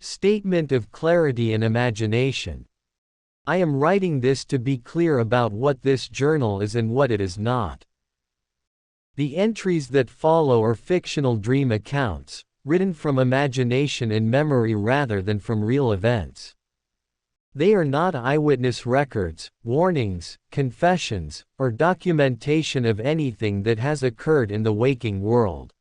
Statement of clarity and imagination. I am writing this to be clear about what this journal is and what it is not. The entries that follow are fictional dream accounts, written from imagination and memory rather than from real events. They are not eyewitness records, warnings, confessions, or documentation of anything that has occurred in the waking world.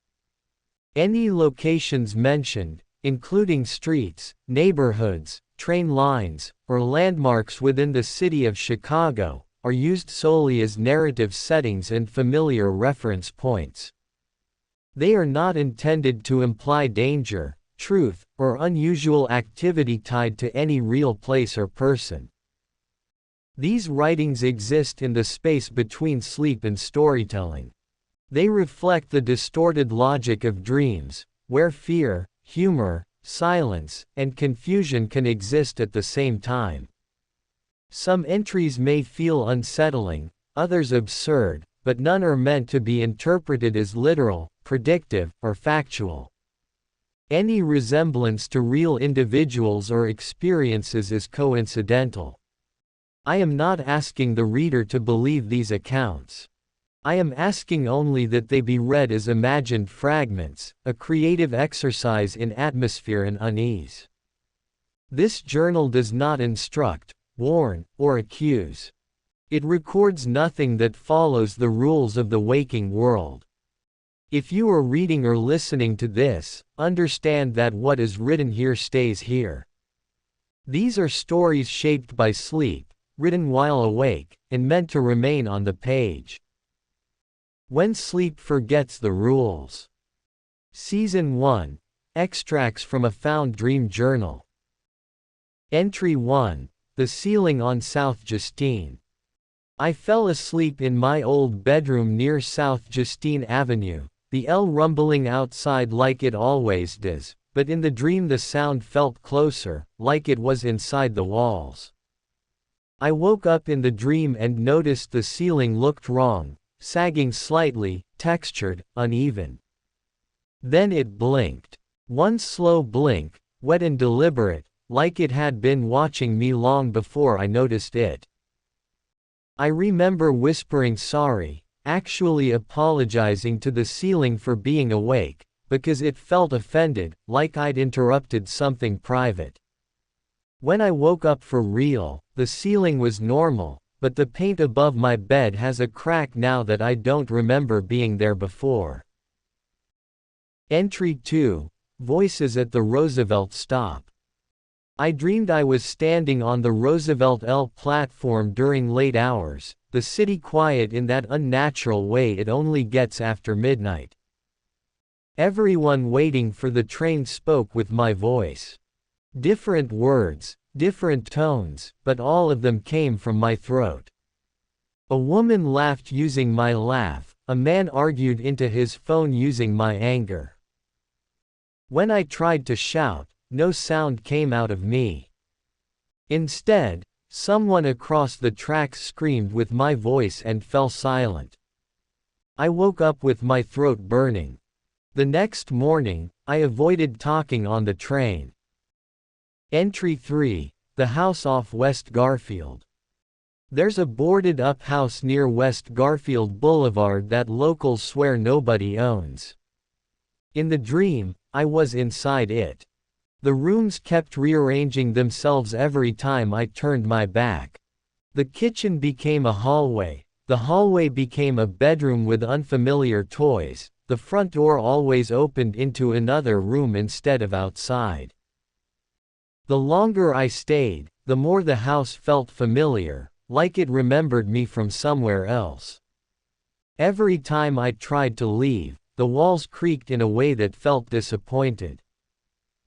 Any locations mentioned, including streets, neighborhoods, train lines, or landmarks within the city of Chicago, are used solely as narrative settings and familiar reference points. They are not intended to imply danger, truth, or unusual activity tied to any real place or person. These writings exist in the space between sleep and storytelling. They reflect the distorted logic of dreams, where fear, humor, silence, and confusion can exist at the same time. Some entries may feel unsettling, others absurd, but none are meant to be interpreted as literal, predictive, or factual. Any resemblance to real individuals or experiences is coincidental. I am not asking the reader to believe these accounts. I am asking only that they be read as imagined fragments, a creative exercise in atmosphere and unease. This journal does not instruct, warn, or accuse. It records nothing that follows the rules of the waking world. If you are reading or listening to this, understand that what is written here stays here. These are stories shaped by sleep, written while awake, and meant to remain on the page. When Sleep Forgets the Rules. Season 1. Extracts from a Found Dream Journal. Entry 1. The Ceiling on South Justine. I fell asleep in my old bedroom near South Justine Avenue, the L rumbling outside like it always does, but in the dream the sound felt closer, like it was inside the walls. I woke up in the dream and noticed the ceiling looked wrong, sagging slightly, textured, uneven. Then it blinked. One slow blink, wet and deliberate, like it had been watching me long before I noticed it. I remember whispering sorry, actually apologizing to the ceiling for being awake, because it felt offended, like I'd interrupted something private. When I woke up for real, the ceiling was normal, but the paint above my bed has a crack now that I don't remember being there before. Entry 2. Voices at the Roosevelt Stop. I dreamed I was standing on the Roosevelt L platform during late hours, the city quiet in that unnatural way it only gets after midnight. Everyone waiting for the train spoke with my voice. Different words, different tones, but all of them came from my throat. A woman laughed using my laugh, a man argued into his phone using my anger. When I tried to shout, no sound came out of me. Instead, someone across the tracks screamed with my voice and fell silent. I woke up with my throat burning. The next morning, I avoided talking on the train. Entry 3. The House off West Garfield. There's a boarded-up house near West Garfield Boulevard that locals swear nobody owns. In the dream, I was inside it. The rooms kept rearranging themselves every time I turned my back. The kitchen became a hallway, the hallway became a bedroom with unfamiliar toys, the front door always opened into another room instead of outside. The longer I stayed, the more the house felt familiar, like it remembered me from somewhere else. Every time I tried to leave, the walls creaked in a way that felt disappointed.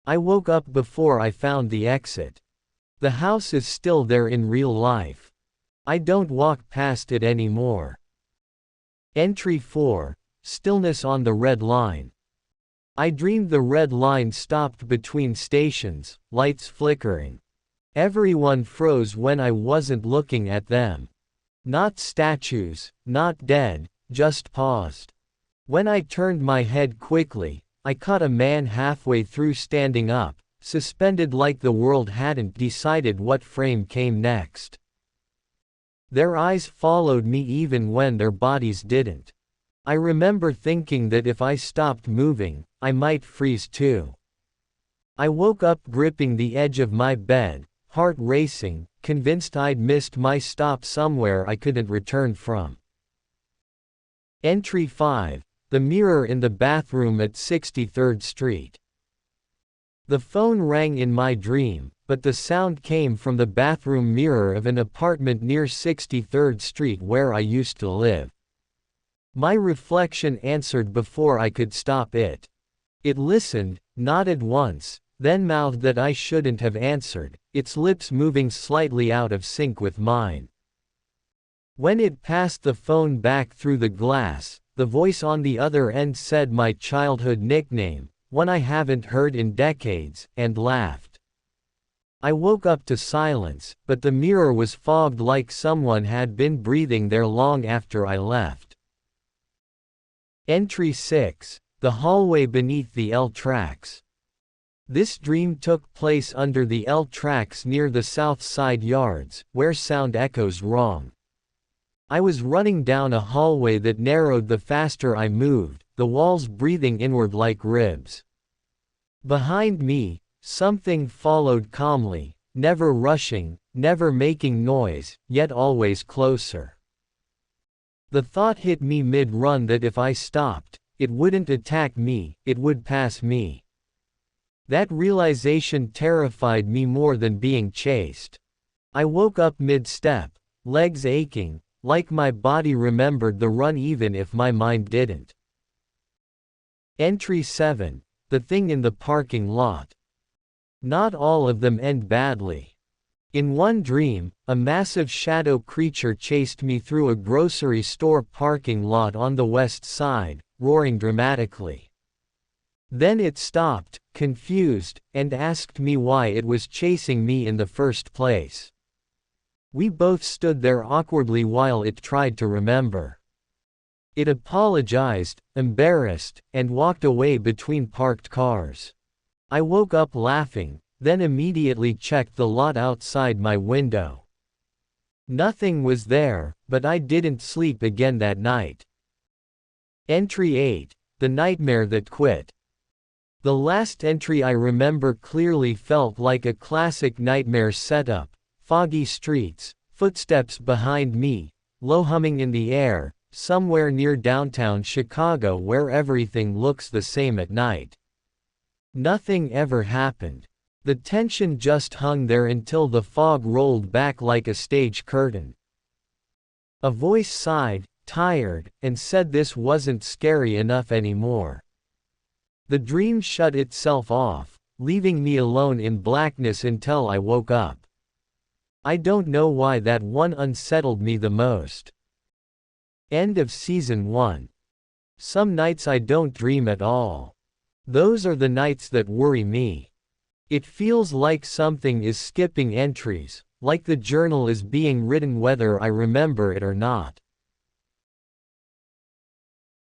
I woke up before I found the exit. The house is still there in real life. I don't walk past it anymore. Entry 4. Stillness on the Red Line. I dreamed the red line stopped between stations, lights flickering. Everyone froze when I wasn't looking at them. Not statues, not dead, just paused. When I turned my head quickly, I caught a man halfway through standing up, suspended like the world hadn't decided what frame came next. Their eyes followed me even when their bodies didn't. I remember thinking that if I stopped moving, I might freeze too. I woke up gripping the edge of my bed, heart racing, convinced I'd missed my stop somewhere I couldn't return from. Entry 5. The mirror in the bathroom at 63rd Street. The phone rang in my dream, but the sound came from the bathroom mirror of an apartment near 63rd Street where I used to live. My reflection answered before I could stop it. It listened, nodded once, then mouthed that I shouldn't have answered, its lips moving slightly out of sync with mine. When it passed the phone back through the glass, the voice on the other end said my childhood nickname, one I haven't heard in decades, and laughed. I woke up to silence, but the mirror was fogged like someone had been breathing there long after I left. Entry 6. The hallway beneath the L tracks. This dream took place under the L tracks near the South Side Yards, where sound echoes wrong. I was running down a hallway that narrowed the faster I moved, the walls breathing inward like ribs. Behind me, something followed calmly, never rushing, never making noise, yet always closer. The thought hit me mid-run that if I stopped, it wouldn't attack me, it would pass me. That realization terrified me more than being chased. I woke up mid-step, legs aching, like my body remembered the run even if my mind didn't. Entry 7. The thing in the parking lot. Not all of them end badly. In one dream, a massive shadow creature chased me through a grocery store parking lot on the west side, roaring dramatically. Then it stopped, confused, and asked me why it was chasing me in the first place. We both stood there awkwardly while it tried to remember. It apologized, embarrassed, and walked away between parked cars. I woke up laughing, then immediately checked the lot outside my window. Nothing was there, but I didn't sleep again that night. Entry 8. The nightmare that quit. The last entry I remember clearly felt like a classic nightmare setup: foggy streets, footsteps behind me, low humming in the air, somewhere near downtown Chicago where everything looks the same at night. Nothing ever happened. The tension just hung there until the fog rolled back like a stage curtain. A voice sighed, tired, and said this wasn't scary enough anymore. The dream shut itself off, leaving me alone in blackness until I woke up. I don't know why that one unsettled me the most. End of Season 1. Some nights I don't dream at all. Those are the nights that worry me. It feels like something is skipping entries, like the journal is being written whether I remember it or not.